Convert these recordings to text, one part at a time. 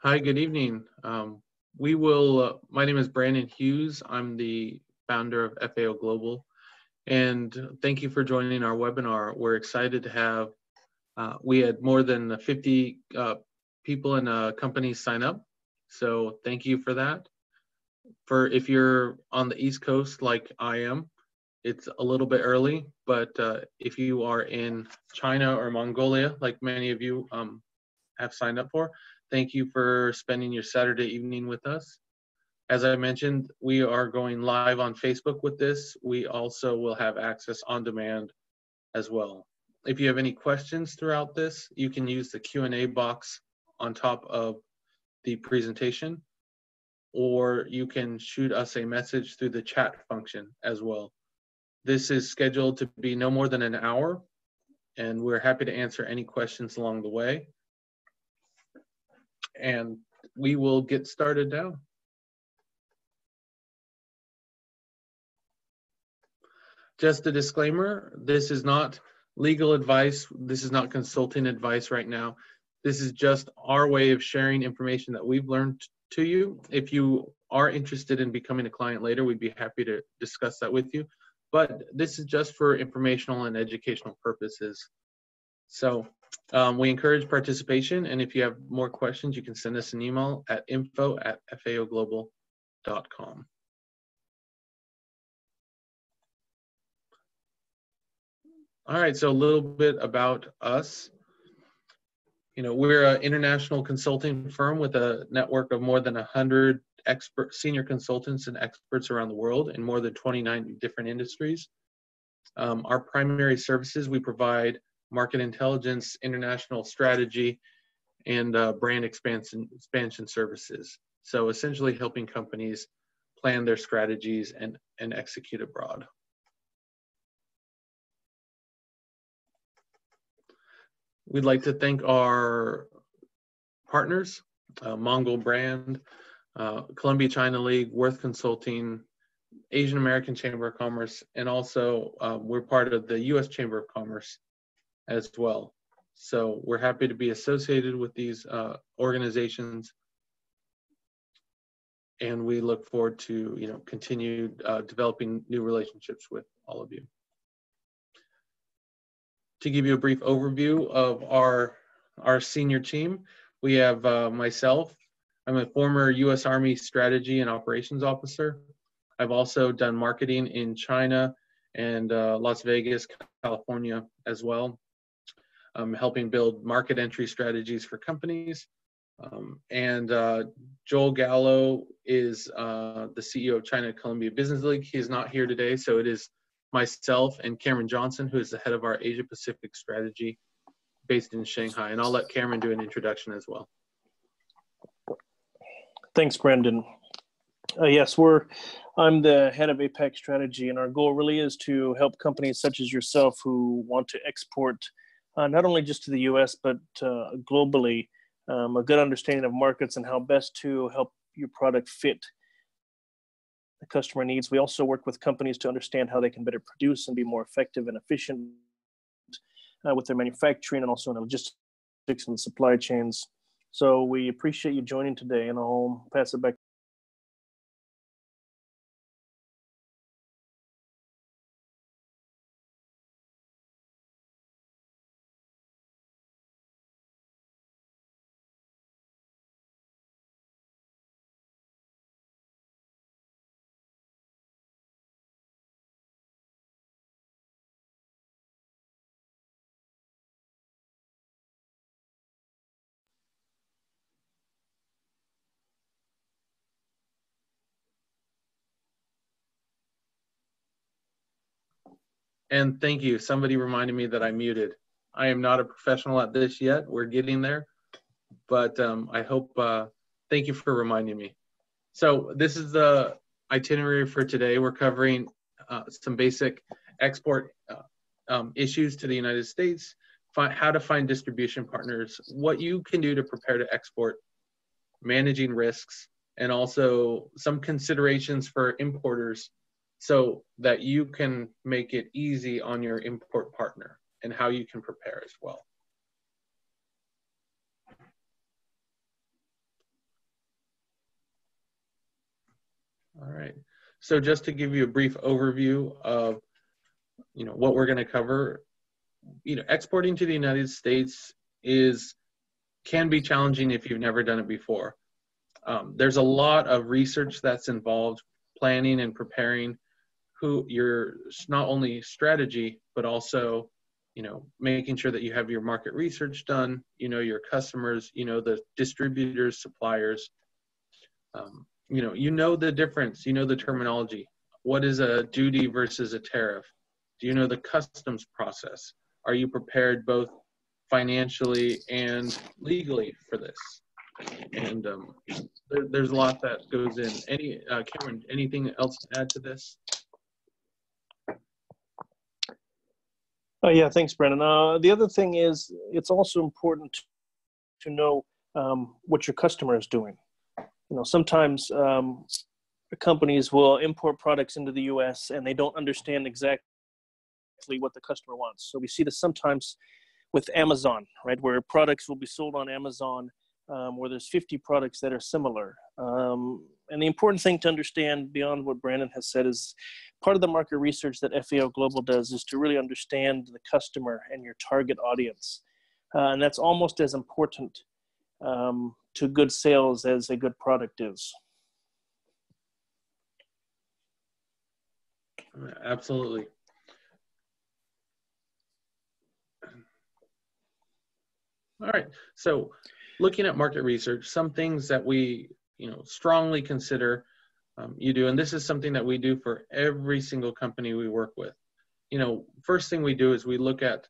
Hi, good evening. My name is Brandon Hughes. I'm the founder of FAO Global, and thank you for joining our webinar. We're excited to have, we had more than 50 people and companies sign up, so thank you for that. If you're on the East Coast like I am, it's a little bit early, but if you are in China or Mongolia, like many of you have signed up for, thank you for spending your Saturday evening with us. As I mentioned, we are going live on Facebook with this. We also will have access on demand as well. If you have any questions throughout this, you can use the Q&A box on top of the presentation, or you can shoot us a message through the chat function as well. This is scheduled to be no more than an hour, and we're happy to answer any questions along the way. And we will get started now. Just a disclaimer, this is not legal advice. This is not consulting advice right now. This is just our way of sharing information that we've learned to you. If you are interested in becoming a client later, we'd be happy to discuss that with you. But this is just for informational and educational purposes. So we encourage participation, and if you have more questions, you can send us an email at info@faoglobal.com. All right, so a little bit about us. We're an international consulting firm with a network of more than 100 senior consultants and experts around the world in more than 29 different industries. Our primary services, we provide market intelligence, international strategy, and brand expansion services. So essentially helping companies plan their strategies and execute abroad. We'd like to thank our partners, Mongol Brand, Columbia China League, Worth Consulting, Asian American Chamber of Commerce, and also we're part of the U.S. Chamber of Commerce as well. So we're happy to be associated with these organizations, and we look forward to continue developing new relationships with all of you. To give you a brief overview of our senior team, we have myself. I'm a former U.S. Army Strategy and Operations Officer. I've also done marketing in China and Las Vegas, California as well. I'm helping build market entry strategies for companies. Joel Gallo is the CEO of China Columbia Business League. He is not here today, so it is myself and Cameron Johnson, who is the head of our Asia Pacific strategy based in Shanghai. And I'll let Cameron do an introduction as well. Thanks, Brendan. Yes, I'm the head of APAC strategy, and our goal really is to help companies such as yourself who want to export not only just to the US, but globally, a good understanding of markets and how best to help your product fit the customer needs. We also work with companies to understand how they can better produce and be more effective and efficient with their manufacturing and also in the logistics and supply chains. So we appreciate you joining today, and I'll pass it back. And thank you. Somebody reminded me that I muted. I am not a professional at this yet. We're getting there. But I hope, thank you for reminding me. So this is the itinerary for today. We're covering some basic export issues to the United States, how to find distribution partners, what you can do to prepare to export, managing risks, and also some considerations for importers so that you can make it easy on your import partner and how you can prepare as well. So just to give you a brief overview of, what we're going to cover, exporting to the United States can be challenging if you've never done it before. There's a lot of research that's involved, planning and preparing your not only strategy, but also, making sure that you have your market research done, your customers, the distributors, suppliers, the difference, the terminology. What is a duty versus a tariff? Do you know the customs process? Are you prepared both financially and legally for this? And there's a lot that goes in. Cameron, anything else to add to this? Yeah, thanks, Brandon. The other thing is, it's also important to know what your customer is doing. Sometimes companies will import products into the U.S. and they don't understand exactly what the customer wants. So we see this sometimes with Amazon, right, where products will be sold on Amazon, where there's 50 products that are similar. And the important thing to understand beyond what Brandon has said is part of the market research that FAO Global does is to really understand the customer and your target audience. And that's almost as important to good sales as a good product is. Absolutely. All right. So looking at market research, some things that we, strongly consider you do, and this is something that we do for every single company we work with. First thing we do is we look at,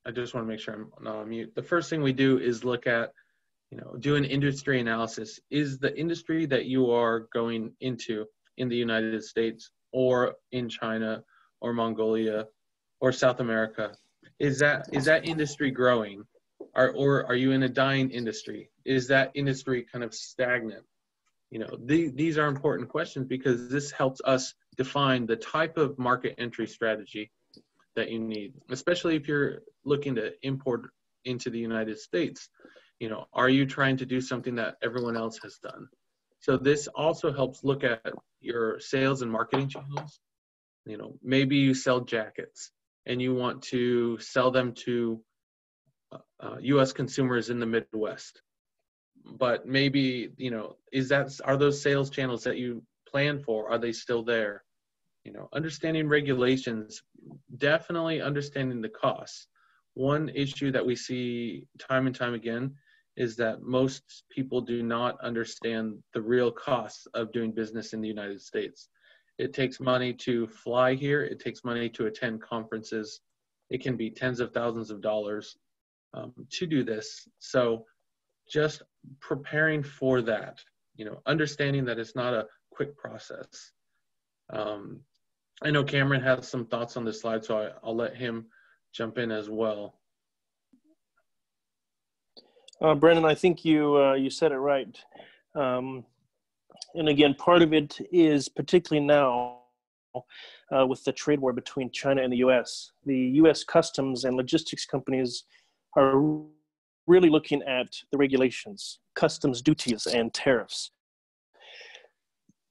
I just want to make sure I'm not on mute. The first thing we do is look at, do an industry analysis. Is the industry that you are going into in the United States or in China or Mongolia or South America, is that industry growing? Or are you in a dying industry? Is that industry kind of stagnant? These are important questions because this helps us define the type of market entry strategy that you need, especially if you're looking to import into the United States. Are you trying to do something that everyone else has done? So this also helps look at your sales and marketing channels. Maybe you sell jackets and you want to sell them to U.S. consumers in the Midwest. But maybe, are those sales channels that you plan for, are they still there? Understanding regulations, definitely understanding the costs. One issue that we see time and time again is that most people do not understand the real costs of doing business in the United States. It takes money to fly here. It takes money to attend conferences. It can be tens of thousands of dollars to do this. So just preparing for that, understanding that it's not a quick process. I know Cameron has some thoughts on this slide, so I'll let him jump in as well. Brendan, I think you said it right. And again, part of it is particularly now with the trade war between China and the U.S. The U.S. customs and logistics companies are really looking at the regulations, customs duties, and tariffs.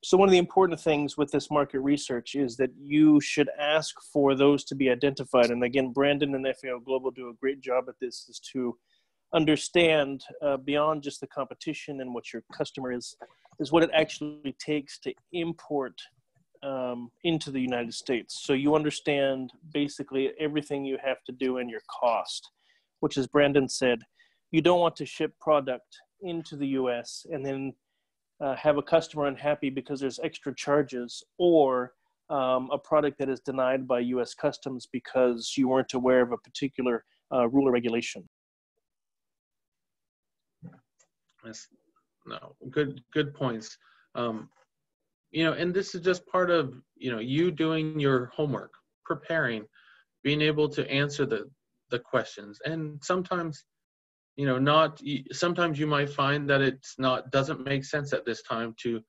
So one of the important things with this market research is that you should ask for those to be identified. And again, Brandon and FAO Global do a great job at this, is to understand beyond just the competition and what your customer is what it actually takes to import into the United States. So you understand basically everything you have to do and your cost, which, as Brandon said, you don't want to ship product into the U.S. and then have a customer unhappy because there's extra charges, or a product that is denied by U.S. Customs because you weren't aware of a particular rule or regulation. Yes. No, good points. And this is just part of, you doing your homework, preparing, being able to answer the questions. And sometimes, sometimes you might find that doesn't make sense at this time to,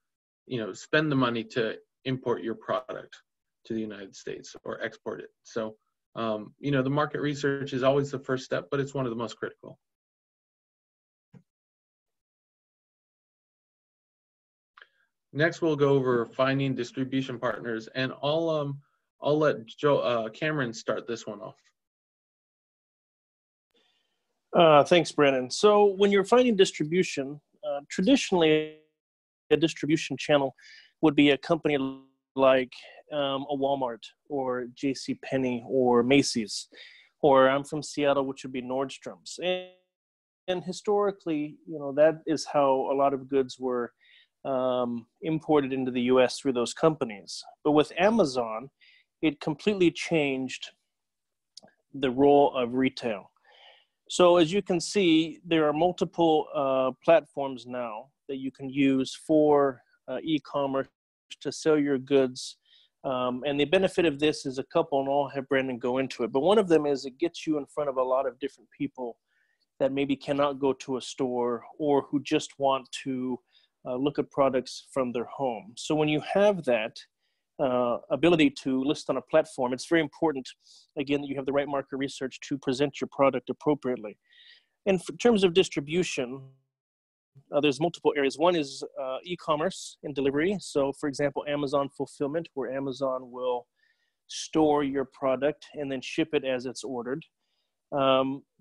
spend the money to import your product to the United States or export it. So, the market research is always the first step, but it's one of the most critical. Next, we'll go over finding distribution partners, and I'll let Cameron start this one off. Thanks, Brandon. So when you're finding distribution, traditionally a distribution channel would be a company like a Walmart or JCPenney or Macy's, or I'm from Seattle, which would be Nordstrom's. And historically, that is how a lot of goods were imported into the US through those companies. But with Amazon, it completely changed the role of retail. So as you can see, there are multiple platforms now that you can use for e-commerce to sell your goods. And the benefit of this is a couple, and I'll have Brandon go into it. But one of them is it gets you in front of a lot of different people that maybe cannot go to a store or who just want to look at products from their home. So when you have that ability to list on a platform, it's very important, again, that you have the right market research to present your product appropriately. And in terms of distribution, there's multiple areas. One is e-commerce and delivery. So for example, Amazon fulfillment, where Amazon will store your product and then ship it as it's ordered.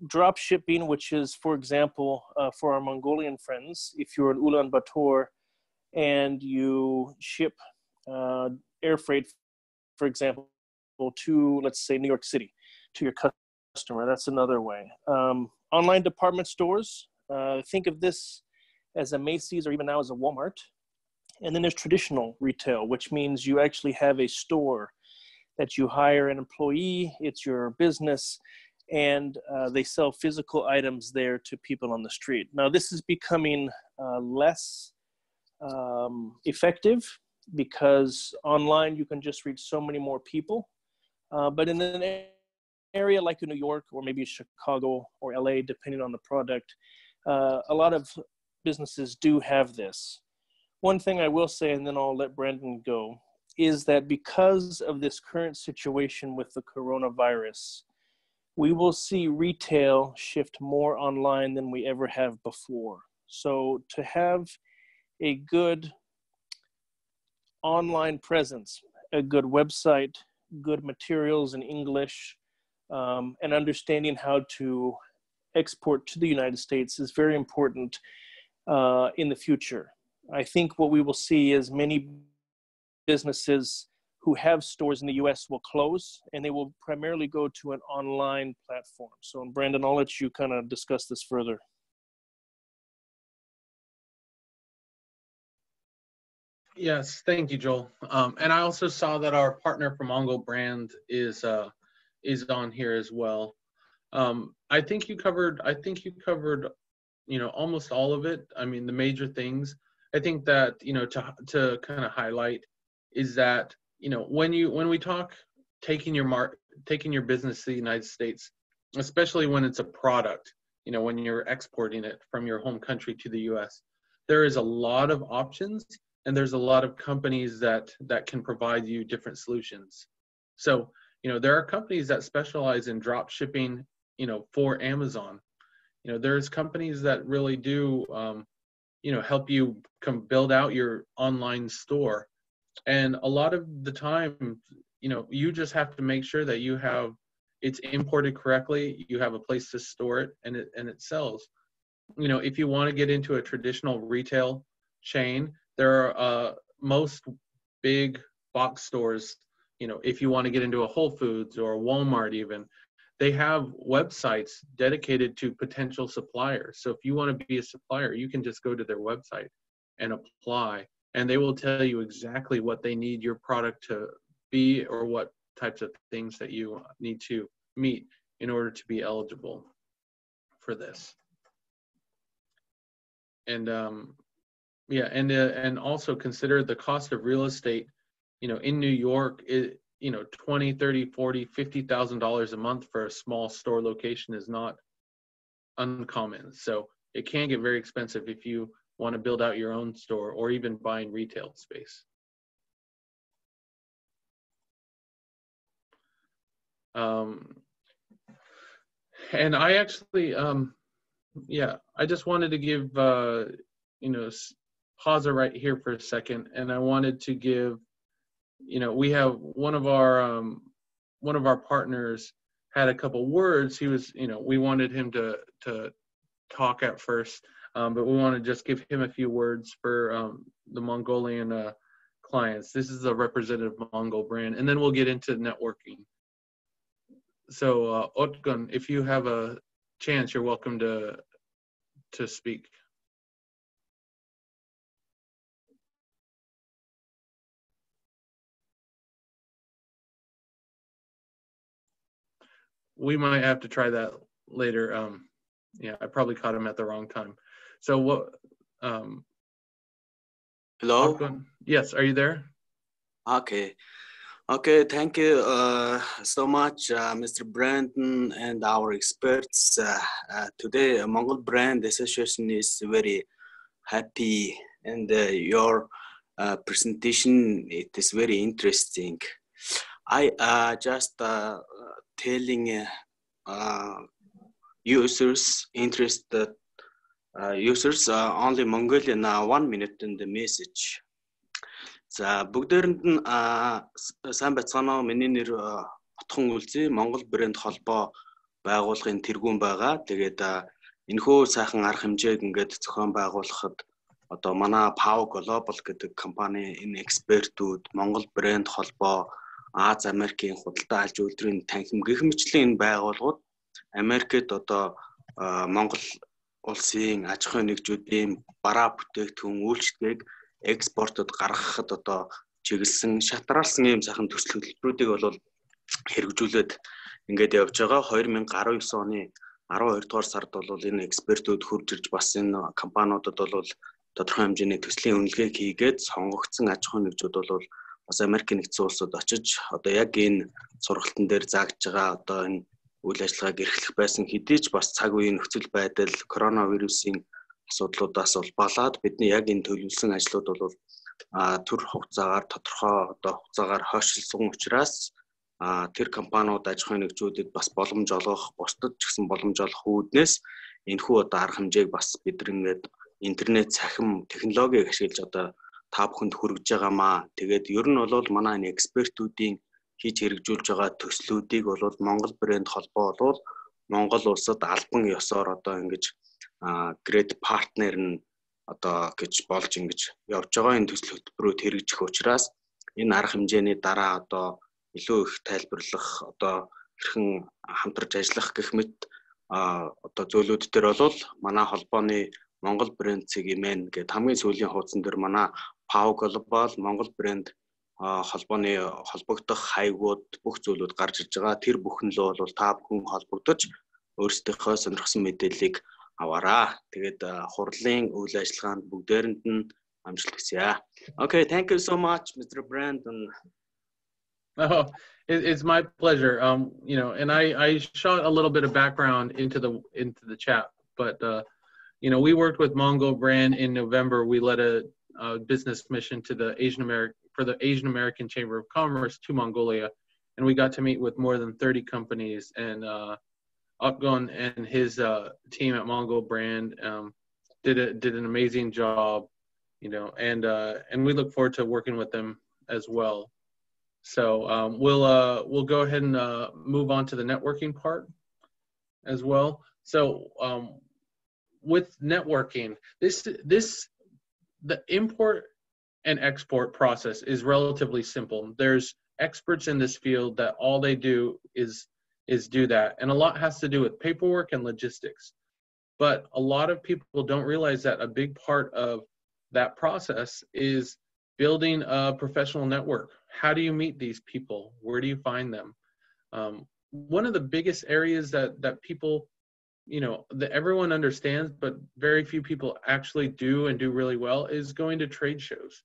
Drop shipping, which is, for example, for our Mongolian friends, if you're in Ulaanbaatar and you ship air freight, for example, to, let's say, New York City, to your customer, that's another way. Online department stores, think of this as a Macy's or even now as a Walmart. And then there's traditional retail, which means you actually have a store that you hire an employee, it's your business, and they sell physical items there to people on the street. Now, this is becoming less effective because online you can just reach so many more people. But in an area like in New York or maybe Chicago or LA, depending on the product, a lot of businesses do have this. One thing I will say, and then I'll let Brandon go, is that because of this current situation with the coronavirus, we will see retail shift more online than we ever have before. So to have a good online presence, a good website, good materials in English, and understanding how to export to the United States is very important in the future. I think what we will see is many businesses who have stores in the US will close, and they will primarily go to an online platform. So Brandon, I'll let you kind of discuss this further. Yes, thank you, Joel. And I also saw that our partner from Mongo Brand is on here as well. I think you covered, almost all of it. I mean, the major things. I think that, to kind of highlight is that, when we talk taking your business to the United States, especially when it's a product, when you're exporting it from your home country to the US, there is a lot of options and there's a lot of companies that can provide you different solutions. So, there are companies that specialize in drop shipping, for Amazon. There's companies that really do, help you build out your online store. And a lot of the time, you just have to make sure that it's imported correctly, you have a place to store it, and it sells. If you want to get into a traditional retail chain, there are most big box stores, if you want to get into a Whole Foods or a Walmart even, they have websites dedicated to potential suppliers. So if you want to be a supplier, you can just go to their website and apply, and they will tell you exactly what they need your product to be or what types of things that you need to meet in order to be eligible for this. And and also consider the cost of real estate. In New York, $20, $30, $40, $50,000 a month for a small store location is not uncommon. So it can get very expensive if you want to build out your own store or even buying retail space. And I actually, I just wanted to give, pause it right here for a second, and I wanted to give, we have one of our partners had a couple words. He was, we wanted him to talk at first, but we want to just give him a few words for the Mongolian clients. This is a representative Mongol brand, and then we'll get into networking. So Otgun, if you have a chance, you're welcome to speak. We might have to try that later. Yeah, I probably caught him at the wrong time. So what? Hello? Otgun, yes, are you there? Okay. Okay, thank you so much, Mr. Brandon and our experts. Today, Mongol Brand Association is very happy, and your presentation, it is very interesting. I just telling users, interested users, only Mongolian 1 minute in the message. За бүгдээрэнд нь сайн байцгаана уу. Миний нэр Отхон Үлзий, Монгол брэнд холбоо байгууллагын тэргүүн байгаа. Тэгээд энэхүү сайхан арга хэмжээг ингээд зохион байгуулахад одоо манай FAO Global гэдэг компани энэ экспертүүд, Монгол брэнд холбоо, Аз Америкийн худалдаа аж үйлдвэрийн танхим гэх мэтлийн энэ байгууллагууд Америкт одоо Монгол улсын аж ахуйн нэгжүүдийн бараа бүтээгдэхүүн үйлчлэгийг экспортод гаргахад одоо чиглэсэн шатраалсан ийм сайхан төсөл хөтөлбөрүүдийг бол хэрэгжүүлээд ингээд явж байгаа. 2019 оны 12 дугаар сард бол энэ экспертүүд хурж ирж бас энэ компаниудад бол тодорхой хэмжээний төслийн үнэлгээг хийгээд сонгогдсон аж ахуйн нэгжүүд бол бас Америкийн нэгдсэн улсад очиж одоо яг энэ сургалтын дээр заагдж байгаа одоо энэ үйл ажиллагааг эрхлэх байсан хэдий ч бас цаг үеийн нөхцөл байдал, коронавирусын асуудлуудаас болоод бидний яг энэ төлөвлөсөн ажлууд бол төр хугацаагаар тодорхой одоо хугацаагаар хойшлсон учраас тэр компаниуд аж ахуйн нэгжүүдэд бас боломж олгох, бусдад ч гэсэн боломж олох үүднээс энэхүү одоо арга хэмжээг бас бид ингээд интернет цахим технологиг ашиглаж одоо та бүхэнд хүргэж байгаамаа. Тэгээд ер нь бол манай энэ экспертүүдийн хийж хэрэгжүүлж байгаа төслүүдийг бол Монгол брэнд холбоо бол Монгол улсад албан ёсоор одоо ингэж great partner нь одоо гэж болж ингэж явж байгаа энэ төсөл хөтөлбөрүүд хэрэгжих учраас энэ арга хэмжээний дараа одоо илүү их тайлбарлах одоо хэрхэн хамтарч ажиллах гэх мэт одоо зөвлөд төр бол манай холбооны Монгол брэнд сегмент гэдэг хамгийн сүүлийн хуудсан дээр манай FAO Global Монгол брэнд холбооны холбогдох хаягууд бүх зүйлүүд гарч ирж байгаа. Тэр бүхнлөө бол та бүхэн холбогдож өөрсдийнхөө сонирхсан мэдээллийг аваараа. Тэгээд хурлын үйл ажиллагаанд бүгдээрэнд нь амжилт хүсье. Okay, thank you so much, Mr. Brandon. Oh, it's my pleasure. And I shot a little bit of background into the chat, but we worked with Mongol Brand in November. We led a business mission to the Asian American Chamber of Commerce to Mongolia, and we got to meet with more than 30 companies. And Otgon and his team at Mongol Brand did an amazing job, and we look forward to working with them as well. So we'll go ahead and move on to the networking part as well. So with networking, the import and export process is relatively simple. There's experts in this field that all they do is do that, and a lot has to do with paperwork and logistics. But a lot of people don't realize that a big part of that process is building a professional network. How do you meet these people? Where do you find them? One of the biggest areas that people, that everyone understands, but very few people actually do and do really well, is going to trade shows.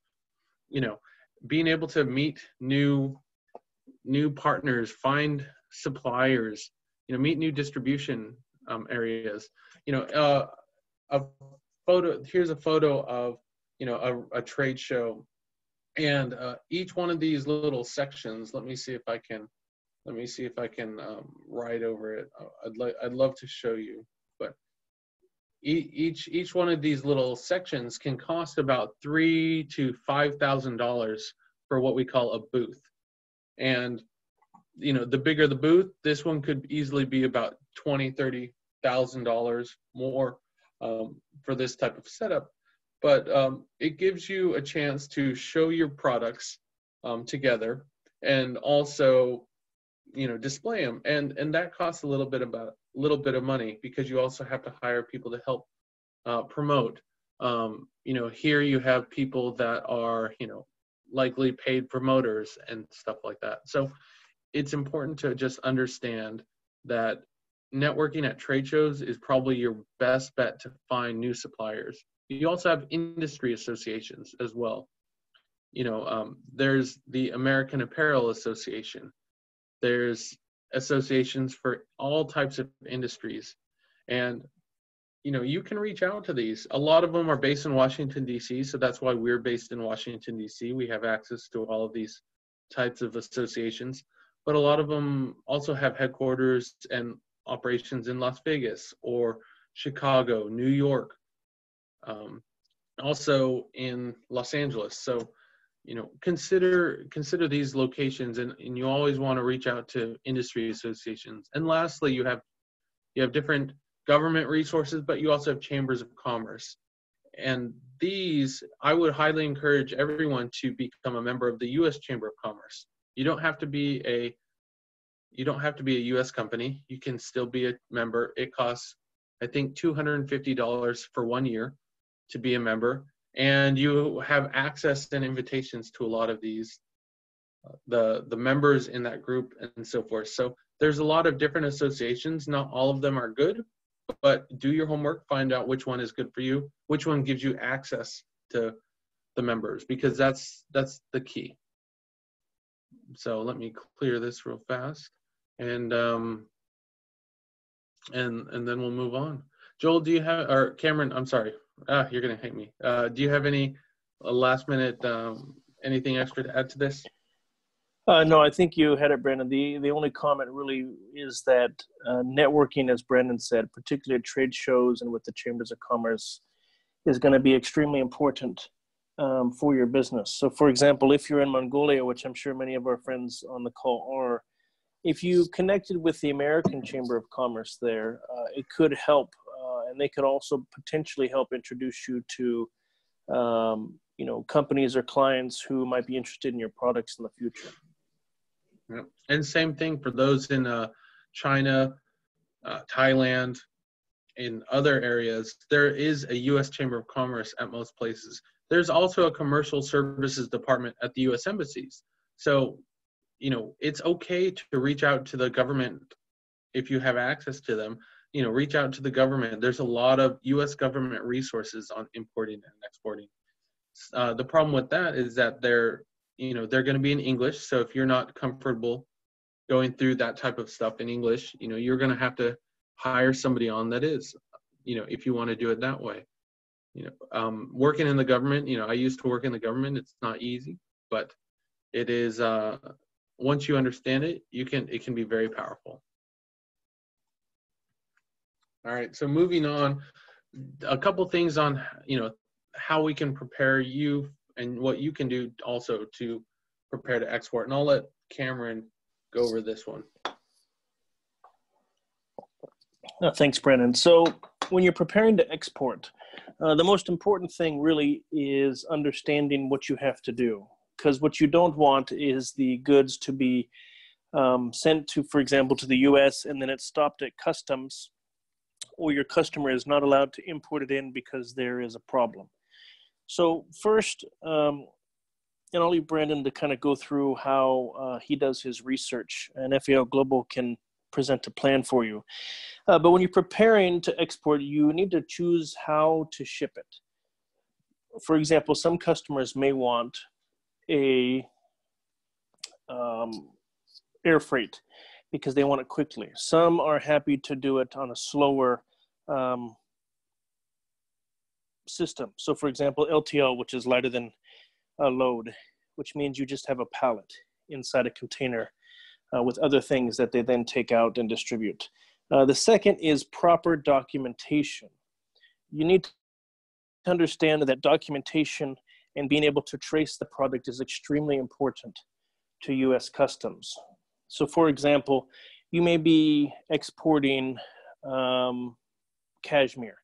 Being able to meet new partners, find suppliers, meet new distribution areas. Here's a photo of a trade show, and each one of these little sections, let me see if I can write over it. I'd love to show you, but each one of these little sections can cost about $3,000 to $5,000 for what we call a booth. And the bigger the booth, this one could easily be about $20,000-$30,000 more for this type of setup. But it gives you a chance to show your products together, and also display them, and that costs a little bit of money, because you also have to hire people to help promote. Here you have people that are likely paid promoters and stuff like that. So it's important to just understand that networking at trade shows is probably your best bet to find new suppliers. You also have industry associations as well. There's the American Apparel Association. There's associations for all types of industries. And, you can reach out to these. A lot of them are based in Washington, D.C., so that's why we're based in Washington, D.C. We have access to all of these types of associations. But a lot of them also have headquarters and operations in Las Vegas or Chicago, New York, also in Los Angeles. So, consider these locations, and you always want to reach out to industry associations. And lastly, you have different government resources, but you also have chambers of commerce. And these, I would highly encourage everyone to become a member of the U.S. Chamber of Commerce. You don't have to be a U.S. company. You can still be a member. It costs, I think, $250 for 1 year to be a member, and you have access and invitations to a lot of these, the members in that group and so forth. So there's a lot of different associations. Not all of them are good, but do your homework, find out which one is good for you, which one gives you access to the members, because that's the key. So let me clear this real fast, and then we'll move on. Joel, do you have, or Cameron, I'm sorry, you're gonna hate me. Do you have any last minute, anything extra to add to this? No, I think you had it, Brandon. The only comment really is that networking, as Brandon said, particularly at trade shows and with the chambers of commerce, is going to be extremely important for your business. So, for example, if you're in Mongolia, which I'm sure many of our friends on the call are, if you connected with the American Chamber of Commerce there, it could help, and they could also potentially help introduce you to companies or clients who might be interested in your products in the future. Yeah. And same thing for those in China, Thailand, in other areas. There is a U.S. Chamber of Commerce at most places. There's also a commercial services department at the U.S. embassies. So, it's okay to reach out to the government if you have access to them. Reach out to the government. There's a lot of U.S. government resources on importing and exporting. The problem with that is that they're going to be in English. So if you're not comfortable going through that type of stuff in English, you're going to have to hire somebody on that is, if you want to do it that way. Working in the government, I used to work in the government. It's not easy, but it is, once you understand it, it can be very powerful. All right, so moving on, a couple things on, how we can prepare you and what you can do also to prepare to export. And I'll let Cameron go over this one. Thanks, Brandon. So when you're preparing to export, the most important thing really is understanding what you have to do. Because what you don't want is the goods to be sent to, for example, to the US, and then it's stopped at customs, or your customer is not allowed to import it in because there is a problem. So first, and I'll leave Brandon to kind of go through how he does his research, and FAO Global can present a plan for you. But when you're preparing to export, you need to choose how to ship it. For example, some customers may want a air freight because they want it quickly. Some are happy to do it on a slower system. So for example, LTL, which is lighter than a load, which means you just have a pallet inside a container with other things that they then take out and distribute. The second is proper documentation. you need to understand that documentation and being able to trace the product is extremely important to U.S. Customs. So for example, you may be exporting cashmere.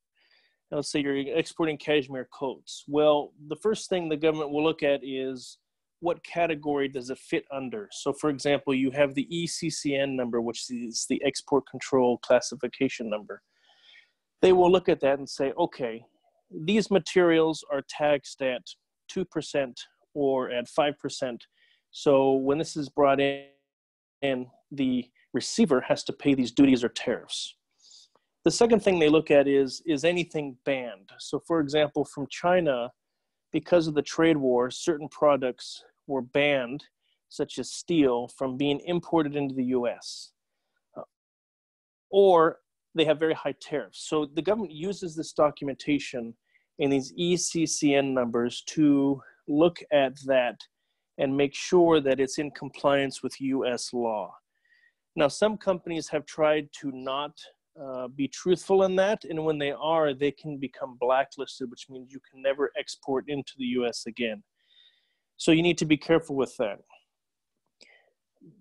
Now, let's say you're exporting cashmere coats. Well, the first thing the government will look at is what category does it fit under? So for example, you have the ECCN number, which is the Export Control Classification number. They will look at that and say, okay, these materials are taxed at 2% or at 5%. So when this is brought in, the receiver has to pay these duties or tariffs. The second thing they look at is anything banned? So for example, from China, because of the trade war, certain products were banned, such as steel, from being imported into the US. Or they have very high tariffs. So the government uses this documentation and these ECCN numbers to look at that and make sure that it's in compliance with US law. Now, some companies have tried to not be truthful in that, and when they are, they can become blacklisted, which means you can never export into the US again. So you need to be careful with that.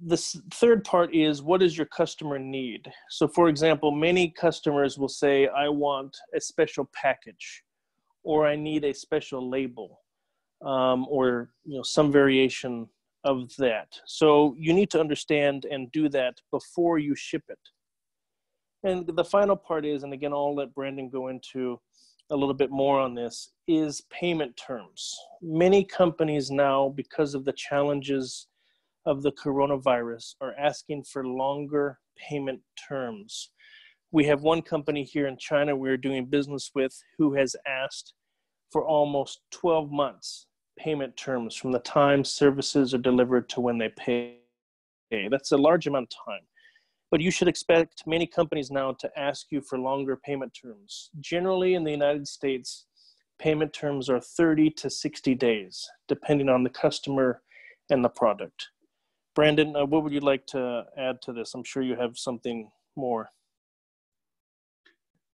The third part is, what does your customer need? So for example, many customers will say, I want a special package, or I need a special label, or some variation of that. So you need to understand and do that before you ship it. And the final part is, and again, I'll let Brandon go into a little bit more on this, is payment terms. Many companies now, because of the challenges of the coronavirus, are asking for longer payment terms. We have one company here in China we're doing business with who has asked for almost 12 months payment terms from the time services are delivered to when they pay. That's a large amount of time. But you should expect many companies now to ask you for longer payment terms. Generally in the United States, payment terms are 30 to 60 days, depending on the customer and the product. Brandon, what would you like to add to this? I'm sure you have something more.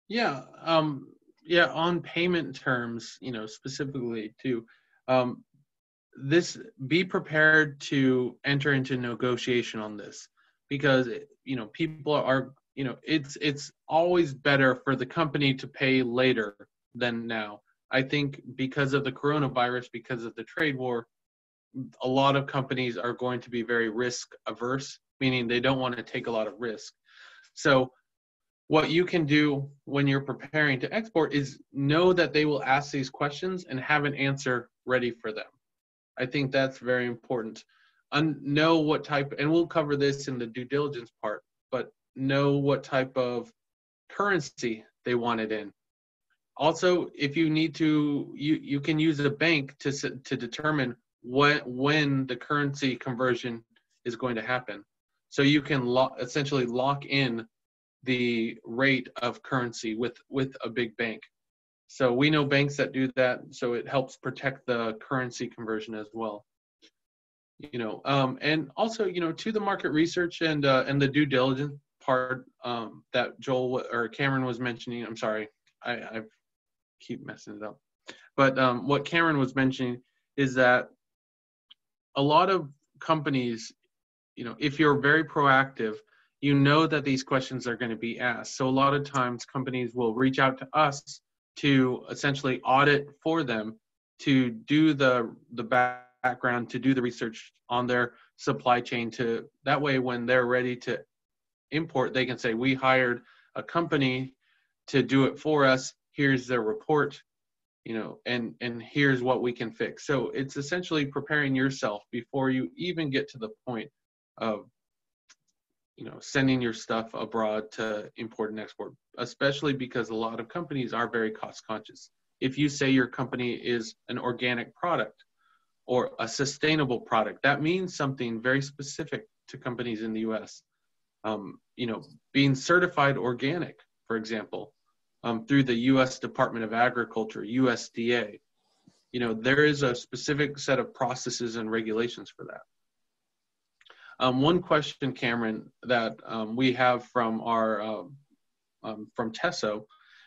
Yeah, on payment terms, specifically too, be prepared to enter into negotiation on this, because people are, it's always better for the company to pay later than now. I think because of the coronavirus, because of the trade war, a lot of companies are going to be very risk averse, meaning they don't want to take a lot of risk. So what you can do when you're preparing to export is know that they will ask these questions and have an answer ready for them. I think that's very important. Know what type, and we'll cover this in the due diligence part, but know what type of currency they want it in. Also, if you need to, you can use a bank to determine when the currency conversion is going to happen. So you can essentially lock in the rate of currency with a big bank. So we know banks that do that, so it helps protect the currency conversion as well. And also, to the market research and the due diligence part that Joel or Cameron was mentioning. I'm sorry, I keep messing it up. But what Cameron was mentioning is that a lot of companies, if you're very proactive, that these questions are going to be asked. So a lot of times companies will reach out to us to essentially audit for them, to do the background, to do the research on their supply chain, to that way when they're ready to import, they can say, we hired a company to do it for us. Here's their report, and here's what we can fix. So it's essentially preparing yourself before you even get to the point of sending your stuff abroad to import and export, especially because a lot of companies are very cost conscious. If you say your company is an organic product or a sustainable product, that means something very specific to companies in the US. Being certified organic, for example, through the US Department of Agriculture, USDA, there is a specific set of processes and regulations for that. One question, Cameron, that we have from our from Tesso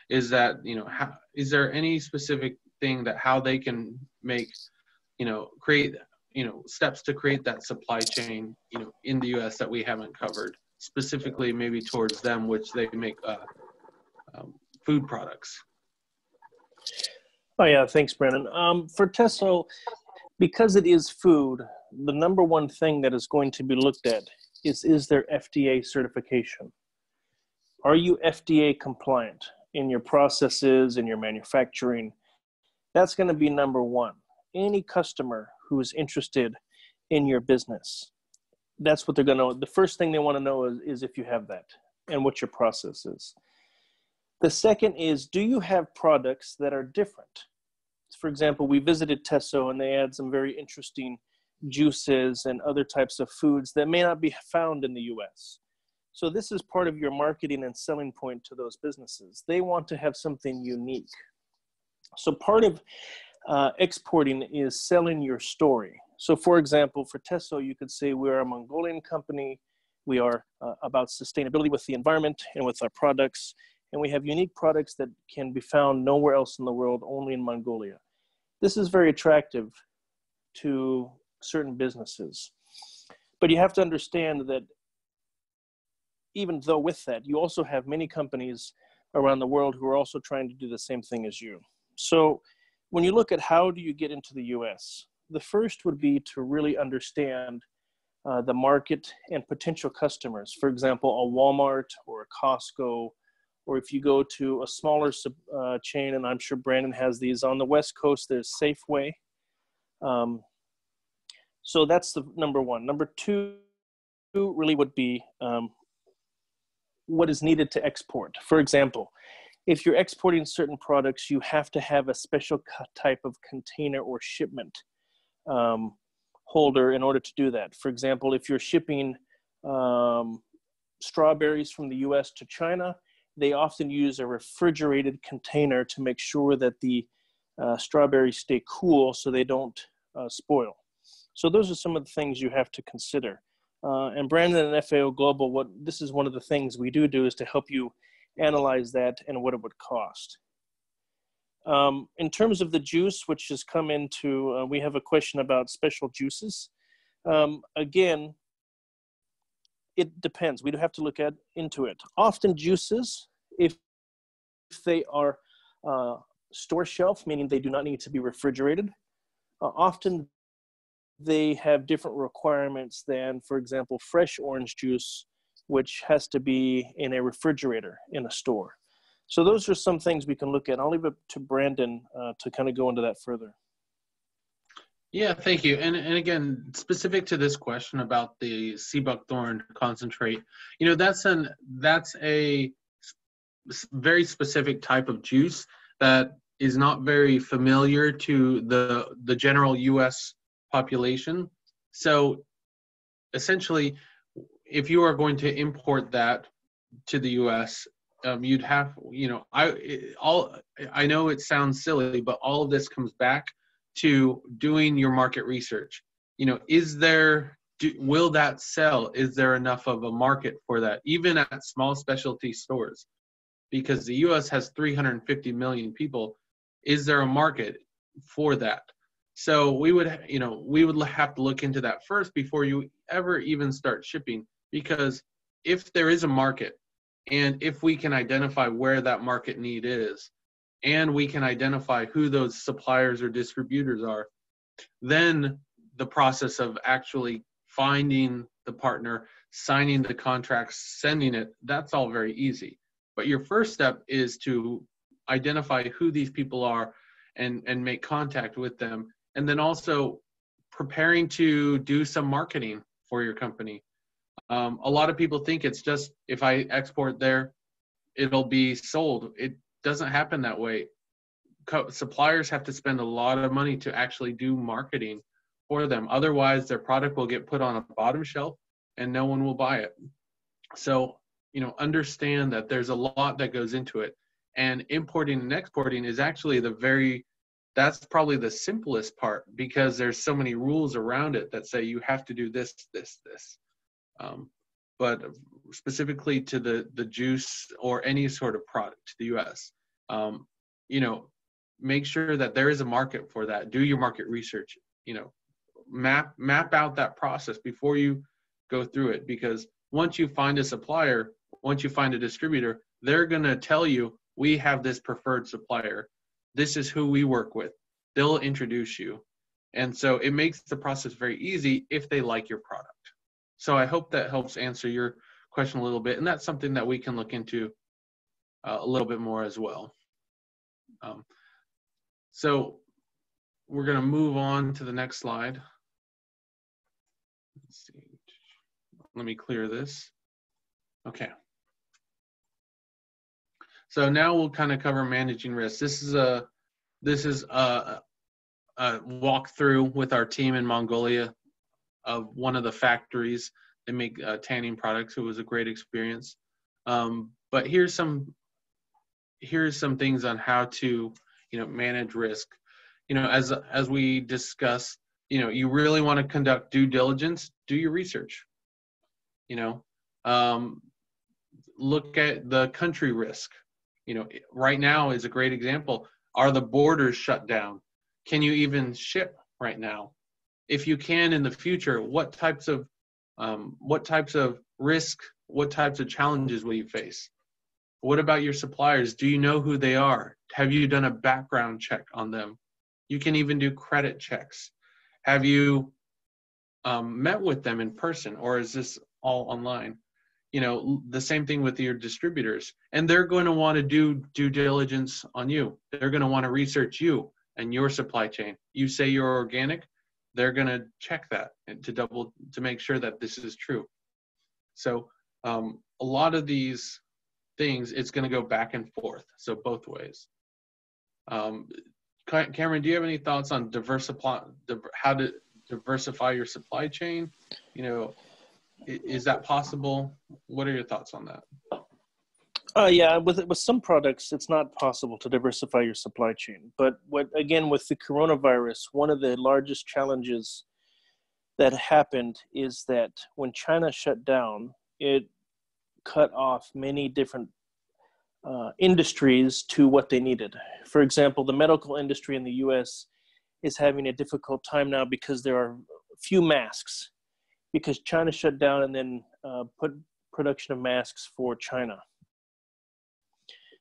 is that, is there any specific thing that how they can make, create, steps to create that supply chain, in the U.S. that we haven't covered, specifically maybe towards them, which they make food products? Oh yeah, thanks, Brandon. For Tesso, because it is food, the number one thing that is going to be looked at is their FDA certification. Are you FDA compliant in your processes, in your manufacturing? That's going to be number one. Any customer who is interested in your business, that's what they're going to, the first thing they want to know is if you have that and what your process is. The second is, do you have products that are different? For example, we visited Tesso and they had some very interesting juices and other types of foods that may not be found in the US. So this is part of your marketing and selling point to those businesses. They want to have something unique. So part of exporting is selling your story. So for example, for Tesso, you could say we're a Mongolian company. We are about sustainability with the environment and with our products. And we have unique products that can be found nowhere else in the world, only in Mongolia. This is very attractive to certain businesses. But you have to understand that even though with that, you also have many companies around the world who are also trying to do the same thing as you. So when you look at how do you get into the US, the first would be to really understand the market and potential customers. For example, a Walmart or a Costco, or if you go to a smaller chain, and I'm sure Brandon has these on the West Coast, there's Safeway. So that's the number one. Number two really would be what is needed to export. For example, if you're exporting certain products, you have to have a special type of container or shipment holder in order to do that. For example, if you're shipping strawberries from the US to China, they often use a refrigerated container to make sure that the strawberries stay cool so they don't spoil. So those are some of the things you have to consider. And Brandon and FAO Global, this is one of the things we do is to help you analyze that and what it would cost. In terms of the juice, which has come into, we have a question about special juices. Again, it depends. We do have to look into it. Often juices, if they are store shelf, meaning they do not need to be refrigerated, often they have different requirements than, for example, fresh orange juice, which has to be in a refrigerator in a store. So those are some things we can look at. I'll leave it to Brandon to kind of go into that further. Yeah, thank you. And again, specific to this question about the sea buckthorn concentrate, that's a very specific type of juice that is not very familiar to the general U.S. population. So essentially, if you are going to import that to the U.S., you'd have, I know it sounds silly, but all of this comes back to doing your market research. Will that sell? Is there enough of a market for that, even at small specialty stores? Because the U.S. has 350 million people. Is there a market for that? So we would have to look into that first before you ever even start shipping, because if there is a market, and if we can identify where that market need is, and we can identify who those suppliers or distributors are, then the process of actually finding the partner, signing the contracts, sending it, that's all very easy. But your first step is to identify who these people are and make contact with them. And then also preparing to do some marketing for your company. A lot of people think it's just, if I export there, it'll be sold. It doesn't happen that way. Suppliers have to spend a lot of money to actually do marketing for them. Otherwise, their product will get put on a bottom shelf and no one will buy it. So, understand that there's a lot that goes into it. And importing and exporting is actually that's probably the simplest part, because there's so many rules around it that say you have to do this, this, this. But specifically to the juice or any sort of product to the U.S., you know, make sure that there is a market for that. Do your market research, you know, map out that process before you go through it, because once you find a supplier, once you find a distributor, they're going to tell you, we have this preferred supplier. This is who we work with. They'll introduce you. And so it makes the process very easy if they like your product. So I hope that helps answer your question a little bit. And that's something that we can look into a little bit more as well. So we're going to move on to the next slide. Let's see. Let me clear this. Okay. So now we'll kind of cover managing risk. This is a walkthrough with our team in Mongolia of one of the factories. They make tanning products. It was a great experience. But here's some things on how to, you know, manage risk. You know, as we discussed, you know, you really want to conduct due diligence. Do your research. You know, look at the country risk. You know, right now is a great example. Are the borders shut down? Can you even ship right now? If you can in the future, what types of risk, what types of challenges will you face? What about your suppliers? Do you know who they are? Have you done a background check on them? You can even do credit checks. Have you met with them in person, or is this all online? You know, the same thing with your distributors. And they're going to want to do due diligence on you. They're going to want to research you and your supply chain. You say you're organic, they're going to check that and to make sure that this is true. So a lot of these things, it's going to go back and forth. So both ways. Cameron, do you have any thoughts on how to diversify your supply chain? You know, is that possible? What are your thoughts on that? Yeah, with some products, it's not possible to diversify your supply chain. But again, with the coronavirus, one of the largest challenges that happened is that when China shut down, it cut off many different industries to what they needed. For example, the medical industry in the US is having a difficult time now because there are few masks, because China shut down and then put production of masks for China.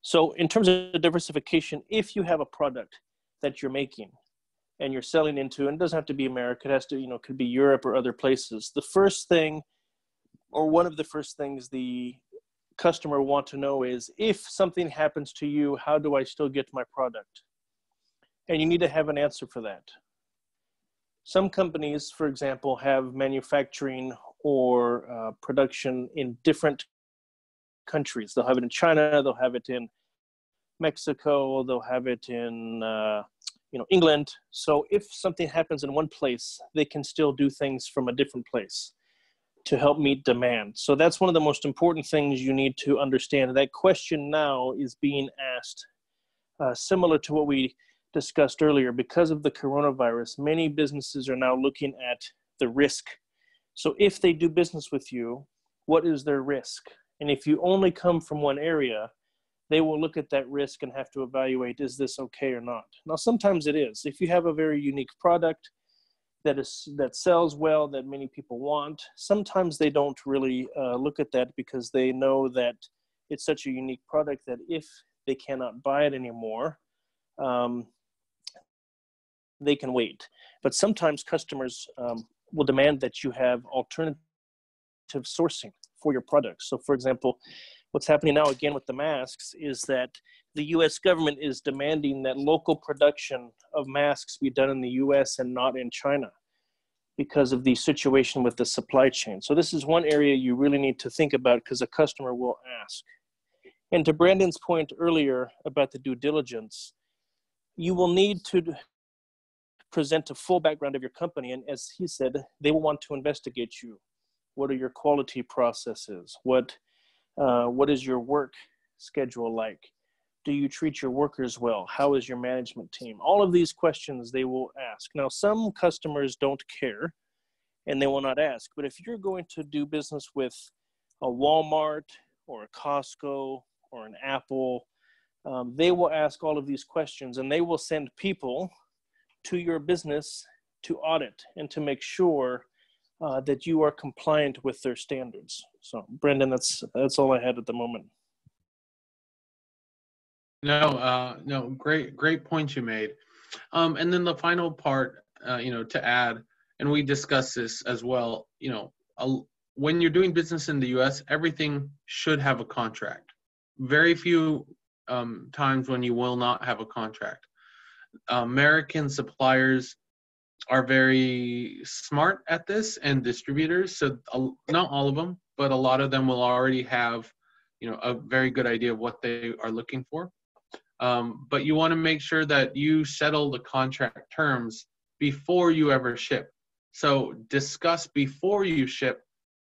So in terms of diversification, if you have a product that you're making and you're selling into, and it doesn't have to be America, it has to, you know, could be Europe or other places. The first thing, or one of the first things the customer want to know is, if something happens to you, how do I still get my product? And you need to have an answer for that. Some companies, for example, have manufacturing or production in different countries. They'll have it in China, they'll have it in Mexico, they'll have it in England. So if something happens in one place, they can still do things from a different place to help meet demand. So that's one of the most important things you need to understand. That question now is being asked, similar to what we discussed earlier. Because of the coronavirus, many businesses are now looking at the risk. So if they do business with you, what is their risk? And if you only come from one area, they will look at that risk and have to evaluate, is this okay or not? Now, sometimes it is. If you have a very unique product that sells well, that many people want, sometimes they don't really look at that, because they know that it's such a unique product that if they cannot buy it anymore, they can wait. But sometimes customers will demand that you have alternative sourcing for your products. So for example, what's happening now again with the masks is that the US government is demanding that local production of masks be done in the US and not in China, because of the situation with the supply chain. So this is one area you really need to think about, because a customer will ask. And to Brandon's point earlier about the due diligence, you will need to present a full background of your company. And as he said, they will want to investigate you. What are your quality processes? What is your work schedule like? Do you treat your workers well? How is your management team? All of these questions they will ask. Now, some customers don't care and they will not ask. But if you're going to do business with a Walmart or a Costco or an Apple, they will ask all of these questions, and they will send people to your business to audit and to make sure that you are compliant with their standards. So, Brendan, that's all I had at the moment. No, great point you made. And then the final part, to add, and we discussed this as well, when you're doing business in the U.S., everything should have a contract. Very few times when you will not have a contract. American suppliers are very smart at this, and distributors, so not all of them, but a lot of them will already have, a very good idea of what they are looking for. But you want to make sure that you settle the contract terms before you ever ship. So discuss before you ship,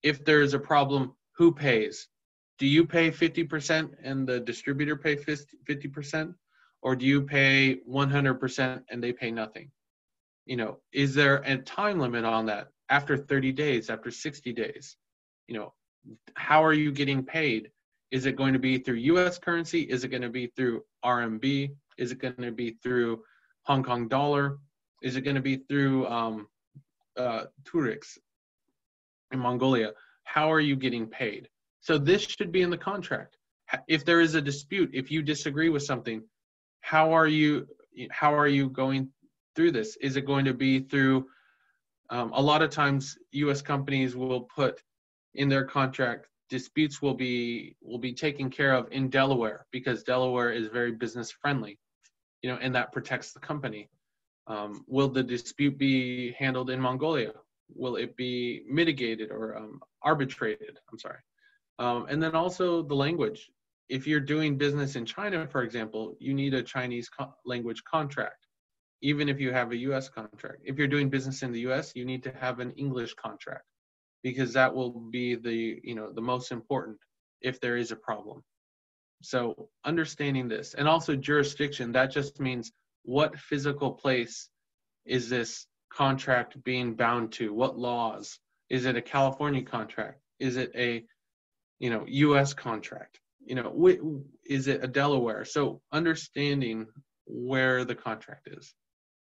if there's a problem, who pays? Do you pay 50% and the distributor pay 50%? Or do you pay 100% and they pay nothing? Is there a time limit on that? After 30 days, after 60 days? How are you getting paid? Is it going to be through US currency? Is it going to be through RMB? Is it going to be through Hong Kong dollar? Is it going to be through Turks in Mongolia? How are you getting paid? So this should be in the contract. If there is a dispute, if you disagree with something, how are you going through this? Is it going to be through, a lot of times US companies will put in their contract, disputes will be taken care of in Delaware, because Delaware is very business friendly, and that protects the company. Will the dispute be handled in Mongolia? Will it be mitigated or arbitrated? I'm sorry. And then also the language. If you're doing business in China, for example, you need a Chinese language contract, even if you have a US contract. If you're doing business in the US, you need to have an English contract, because that will be the most important if there is a problem. So understanding this, and also jurisdiction, that just means what physical place is this contract being bound to? What laws? Is it a California contract? Is it a US contract? Is it a Delaware? So understanding where the contract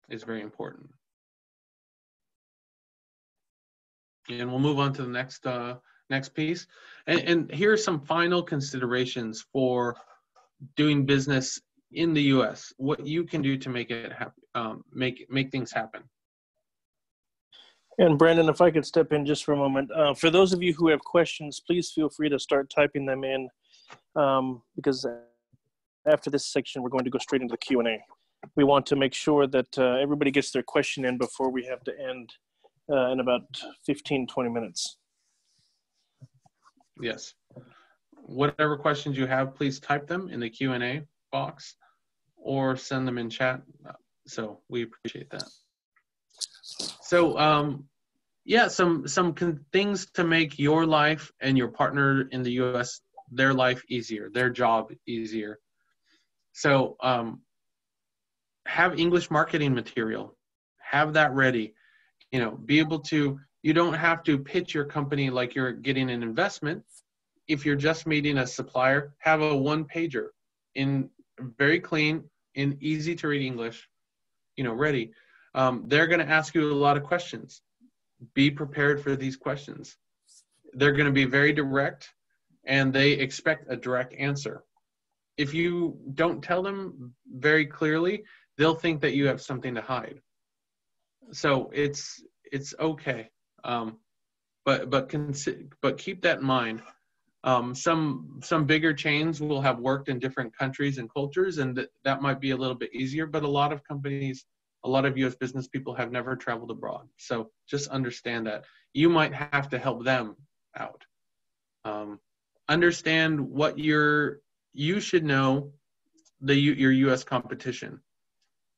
is very important. And we'll move on to the next piece. And here are some final considerations for doing business in the U.S. What you can do to make it happen, make things happen. And Brandon, if I could step in just for a moment. For those of you who have questions, please feel free to start typing them in, because after this section, we're going to go straight into the Q&A. We want to make sure that everybody gets their question in before we have to end in about 15, 20 minutes. Yes. Whatever questions you have, please type them in the Q&A box or send them in chat. So we appreciate that. So yeah, some things to make your life and your partner in the US, their life easier, their job easier. So have English marketing material, have that ready. Be able to, you don't have to pitch your company like you're getting an investment. If you're just meeting a supplier, have a one-pager in very clean, in easy to read English, ready. They're going to ask you a lot of questions. Be prepared for these questions. They're going to be very direct, and they expect a direct answer. If you don't tell them very clearly, they'll think that you have something to hide. So it's okay, but keep that in mind. Some bigger chains will have worked in different countries and cultures, and that might be a little bit easier. But a lot of companies, a lot of U.S. business people have never traveled abroad, so just understand that you might have to help them out. Understand what you should know your U.S. competition.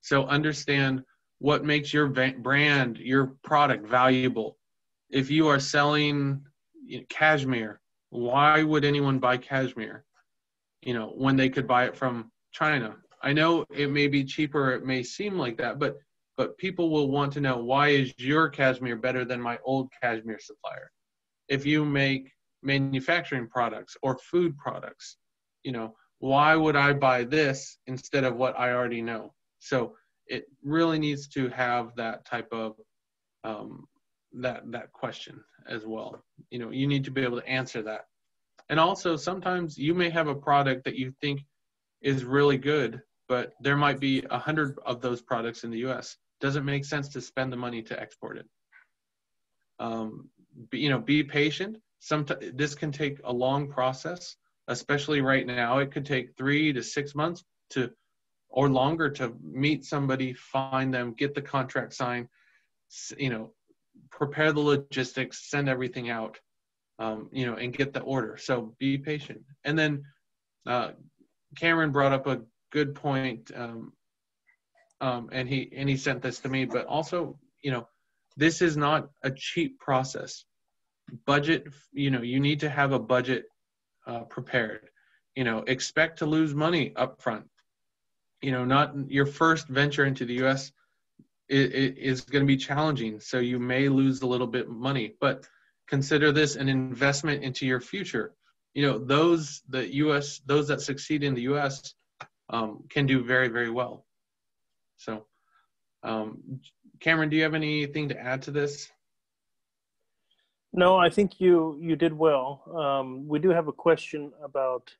So understand what makes your brand, your product valuable. If you are selling cashmere, why would anyone buy cashmere, when they could buy it from China? I know it may be cheaper, it may seem like that, but people will want to know, why is your cashmere better than my old cashmere supplier? If you make manufacturing products or food products, why would I buy this instead of what I already know? So it really needs to have that type of that question as well. You know, you need to be able to answer that. And also, sometimes you may have a product that you think is really good, but there might be 100 of those products in the U.S. Doesn't make sense to spend the money to export it. You know, be patient. This can take a long process, especially right now. It could take 3 to 6 months or longer to meet somebody, find them, get the contract signed, you know, prepare the logistics, send everything out, you know, and get the order. So be patient. And then Cameron brought up a good point, and he sent this to me, but also, you know, this is not a cheap process. Budget, you know, you need to have a budget prepared. You know, expect to lose money up front. You know, not your first venture into the U.S. is going to be challenging, so you may lose a little bit of money, but consider this an investment into your future. You know, those that succeed in the U.S. Can do very, very well. So, Cameron, do you have anything to add to this? No, I think you did well. We do have a question about.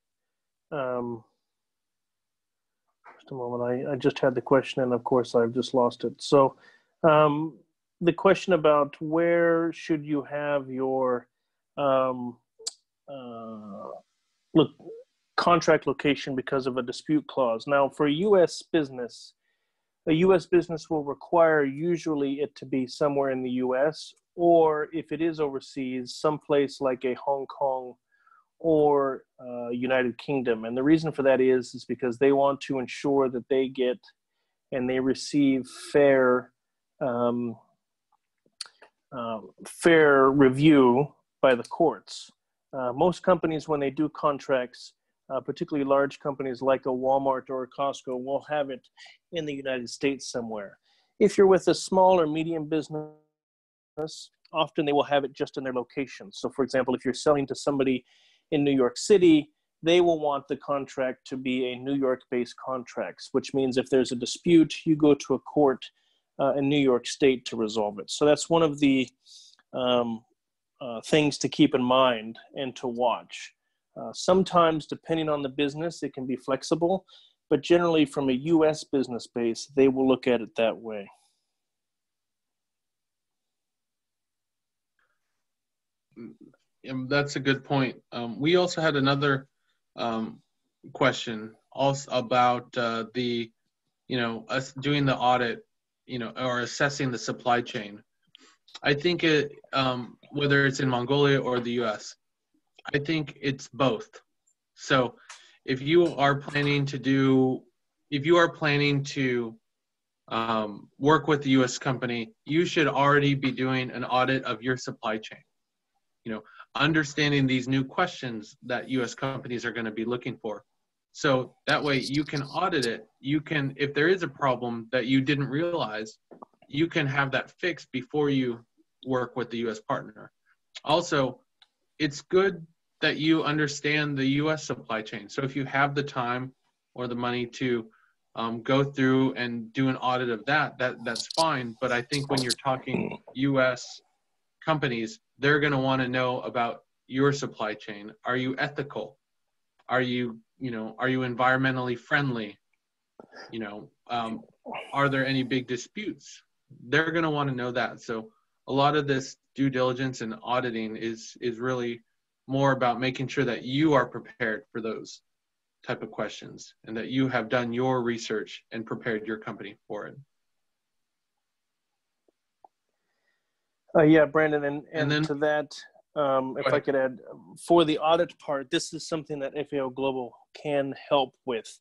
Just a moment. I just had the question, and of course, I've just lost it. So, the question about where should you have your contract location because of a dispute clause. Now, for a U.S. business will require usually it to be somewhere in the U.S., or if it is overseas, someplace like a Hong Kong or United Kingdom. And the reason for that is because they want to ensure that they get and they receive fair review by the courts. Most companies, when they do contracts, particularly large companies like a Walmart or a Costco, will have it in the United States somewhere. If you're with a small or medium business, often they will have it just in their location. So for example, if you're selling to somebody in New York City, they will want the contract to be a New York-based contract, which means if there's a dispute, you go to a court in New York State to resolve it. So that's one of the things to keep in mind and to watch. Sometimes, depending on the business, it can be flexible, but generally from a U.S. business base, they will look at it that way. That's a good point. We also had another question also about us doing the audit, or assessing the supply chain. I think whether it's in Mongolia or the U.S., I think it's both. So if you are planning to work with the U.S. company, you should already be doing an audit of your supply chain. Understanding these new questions that U.S. companies are going to be looking for. So that way you can audit it. You can, if there is a problem that you didn't realize, you can have that fixed before you work with the U.S. partner. Also, it's good that you understand the U.S. supply chain. So if you have the time or the money to go through and do an audit of that's fine. But I think when you're talking U.S. companies, they're going to want to know about your supply chain. Are you ethical? Are you environmentally friendly? Are there any big disputes? They're going to want to know that. So a lot of this due diligence and auditing is really more about making sure that you are prepared for those type of questions and that you have done your research and prepared your company for it. Yeah, Brandon, and then, to that, if I could add, for the audit part, this is something that FAO Global can help with,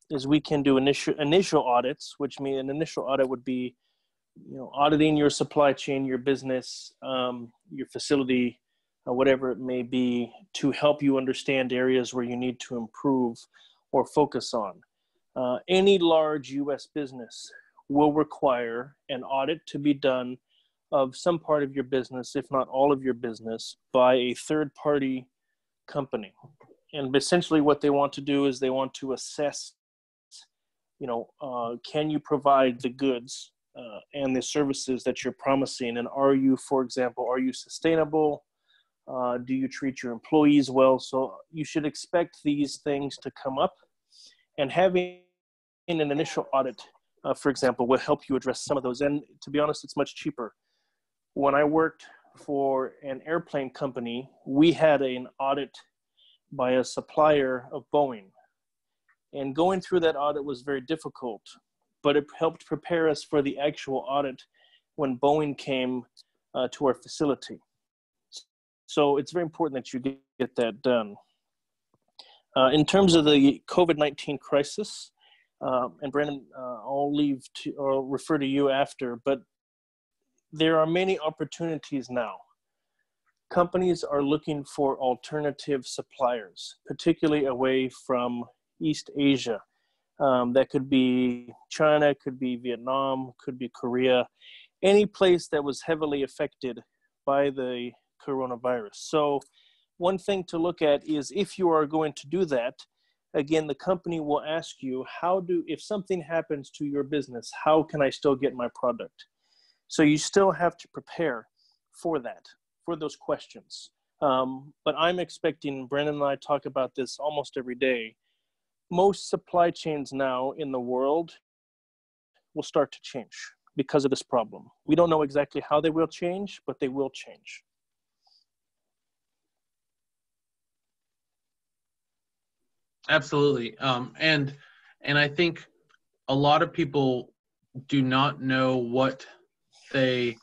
is we can do initial audits, which mean an initial audit would be, auditing your supply chain, your business, your facility, whatever it may be, to help you understand areas where you need to improve or focus on. Any large U.S. business will require an audit to be done of some part of your business, if not all of your business, by a third-party company. and essentially what they want to do is they want to assess, can you provide the goods and the services that you're promising? And are you, for example, are you sustainable? Do you treat your employees well? So you should expect these things to come up, and having an initial audit, for example, will help you address some of those. And to be honest, it's much cheaper. When I worked for an airplane company, we had an audit by a supplier of Boeing. And going through that audit was very difficult, but it helped prepare us for the actual audit when Boeing came to our facility. So it's very important that you get that done. In terms of the COVID-19 crisis, and Brandon, I'll refer to you after, but there are many opportunities now. Companies are looking for alternative suppliers, particularly away from East Asia. That could be China, could be Vietnam, could be Korea, any place that was heavily affected by the coronavirus. So one thing to look at is, if you are going to do that, again, the company will ask you, if something happens to your business, how can I still get my product? So you still have to prepare for that, for those questions. But I'm expecting, Brandon and I talk about this almost every day, most supply chains now in the world will start to change because of this problem. We don't know exactly how they will change, but they will change. Absolutely. And I think a lot of people do not know what they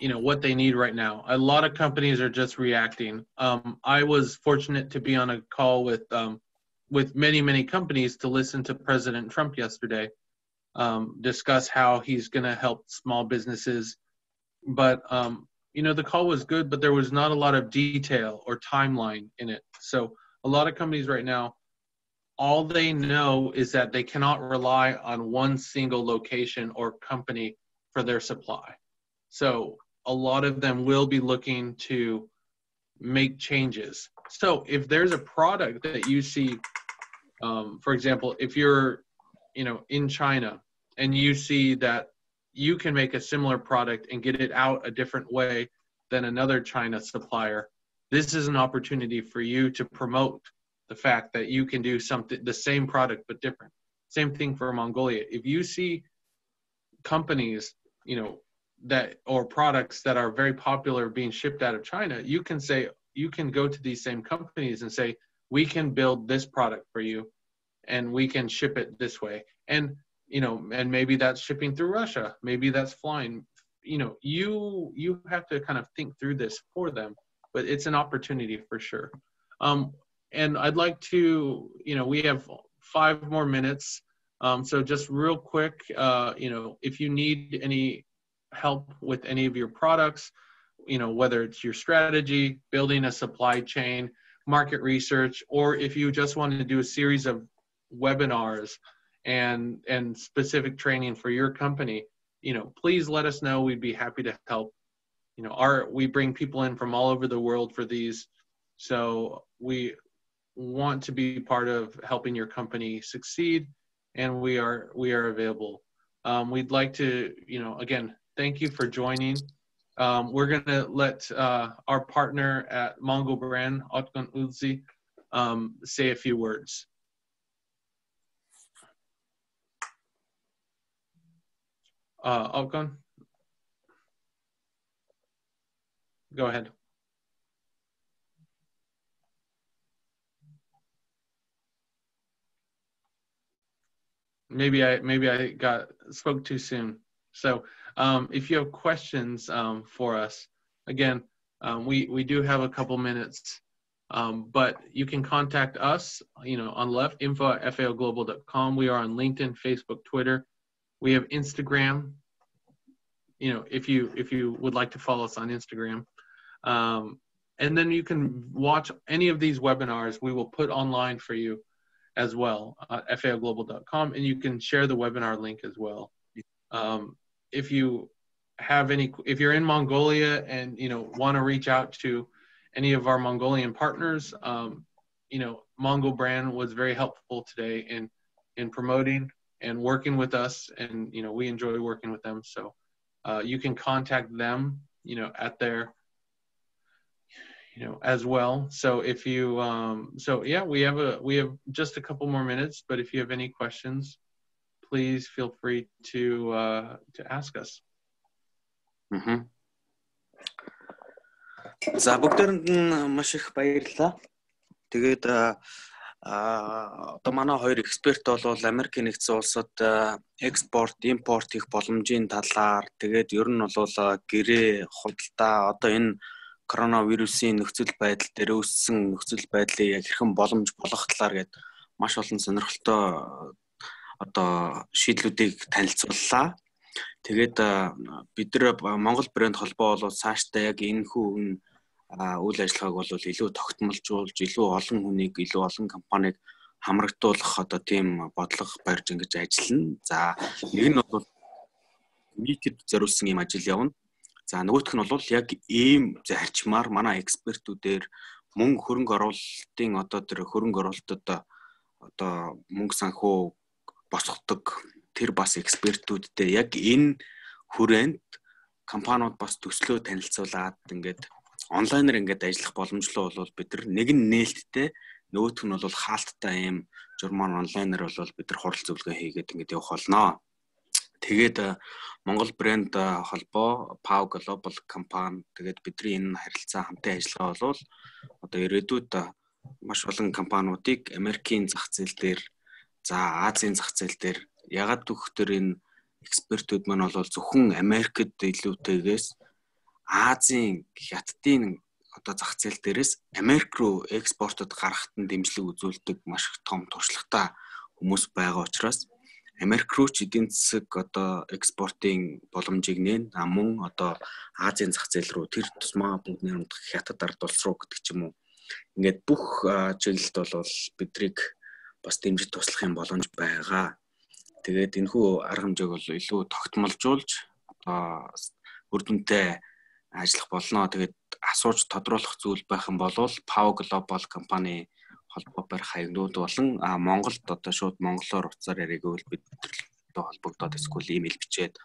need right now. A lot of companies are just reacting. I was fortunate to be on a call with many companies to listen to President Trump yesterday, discuss how he's going to help small businesses. But the call was good, but there was not a lot of detail or timeline in it. So a lot of companies right now, all they know is that they cannot rely on one single location or company for their supply. So a lot of them will be looking to make changes. So if there's a product that you see, for example, if you're, in China and you see that you can make a similar product and get it out a different way than another China supplier, this is an opportunity for you to promote the fact that you can do something, the same product, but different. Same thing for Mongolia. If you see companies, or products that are very popular being shipped out of China, you can go to these same companies and say, we can build this product for you and we can ship it this way. And, and maybe that's shipping through Russia. Maybe that's flying. You have to kind of think through this for them, but it's an opportunity for sure. And I'd like to, we have 5 more minutes. So just real quick, if you need any help with any of your products, whether it's your strategy, building a supply chain, market research, or if you just want to do a series of webinars and specific training for your company, please let us know. We'd be happy to help. We bring people in from all over the world for these. So we want to be part of helping your company succeed, and we are available. We'd like to, again, thank you for joining. We're going to let our partner at Mongo Brand, Otkan Ulzi, say a few words. Otkan, go ahead. Maybe I spoke too soon. So if you have questions for us, again, we do have a couple minutes, but you can contact us, on left, info@faoglobal.com. We are on LinkedIn, Facebook, Twitter. We have Instagram, if you would like to follow us on Instagram. And then you can watch any of these webinars we will put online for you as well at faoglobal.com, and you can share the webinar link as well. If you're in Mongolia and want to reach out to any of our Mongolian partners, Mongo brand was very helpful today in promoting and working with us, and we enjoy working with them. So you can contact them, at their, as well. So if you, we have just a couple more minutes, but if you have any questions, please feel free to ask us. За бүгдээрэнд нь маш их баярлалаа. Тэгээд одоо манай хоёр эксперт бол Америк нэгдсэн улсад экспорт, импорт хийх боломжийн талаар, тэгээд ер нь бол гэрээ, худалдаа, одоо энэ коронавирусын нөхцөл байдал дээр үүссэн нөхцөл байдлыг яг хэрхэн боломж болгох талаар гээд маш олон сонирхолтой одоо шийдлүүдийг танилцууллаа. Тэгээд бид нар Монгол брэнд холбоо бол цаашдаа яг энэ хүн үйл ажиллагааг бол илүү тогтмолжуулж, илүү олон хүнийг, илүү олон компанийг хамрагдуулах одоо тийм бодлого барьж ингэж ажиллана. За нэг нь бол нийтэд зориулсан юм ажил явна. За нөгөөх нь бол яг ийм зарчмаар манай экспертүүдээр мөнгө хөрөнгө оруулалтын одоо тэр хөрөнгө оруулалтад одоо мөнгө санхүү босгодог тэр бас экспертүүдтэй яг энэ хүрээнд компаниуд бас төслөө танилцуулаад ингээд онлайнаар ингээд ажиллах боломжлоо бол бид нар нэг нь нээлттэй, нөгөөх нь бол хаалттай ийм журман онлайнаар бол бид нар хурал зөвлөгөө хийгээд ингээд явах болно. Тэгээд Монгол брэнд холбоо FAO Global компани тэгээд бидний энэ харилцаа хамтын ажиллагаа бол одоо ирээдүйд маш олон компаниудыг Америкийн зах зээл дээр, за Азийн зах зээл дээр ягаад гэвэл энэ экспертүүд маань бол зөвхөн Америкт илүүтэйгээс Азийн, Хятадын одоо зах зээл дээрээс Америк руу экспортод гаргахад нь дэмжлэг үзүүлдэг маш их том туршлагатай хүмүүс байгаа учраас Америк руу ч эдийн засаг одоо экспортын боломжийг нээн мөн одоо Азийн зах зээл рүү тэр тусмаа бүгд нэрмд Хятад ард улс руу гэдэг ч юм уу. Ингээд бүх чиглэлд бол бидрийг бас дэмжиж туслах юм боломж байгаа. Тэгээд энэхүү арга хэмжээг бол илүү тогтмолжуулж үр дүнтэй ажиллах болно. Тэгээд асууж тодруулах зүйл байх юм бол FAO Global компани холбоо барих хаягнууд болон Монголд одоо шууд монголоор утсаар яриг гэвэл бид одоо холбогдоод эсвэл имэйл бичээд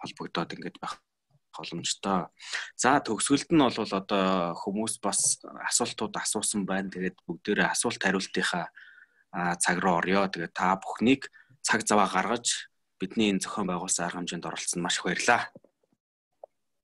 холбогдоод ингэж байх боломжтой. За төгсгөлд нь бол одоо хүмүүс бас асуултууд асуусан байна. Тэгээд бүгдээрээ асуулт хариултынхаа цаг руу орё. Тэгээд та бүхнийг цаг зав гаргаж бидний энэ зохион байгуулсан арга хэмжээнд оролцсон маш их баярлалаа.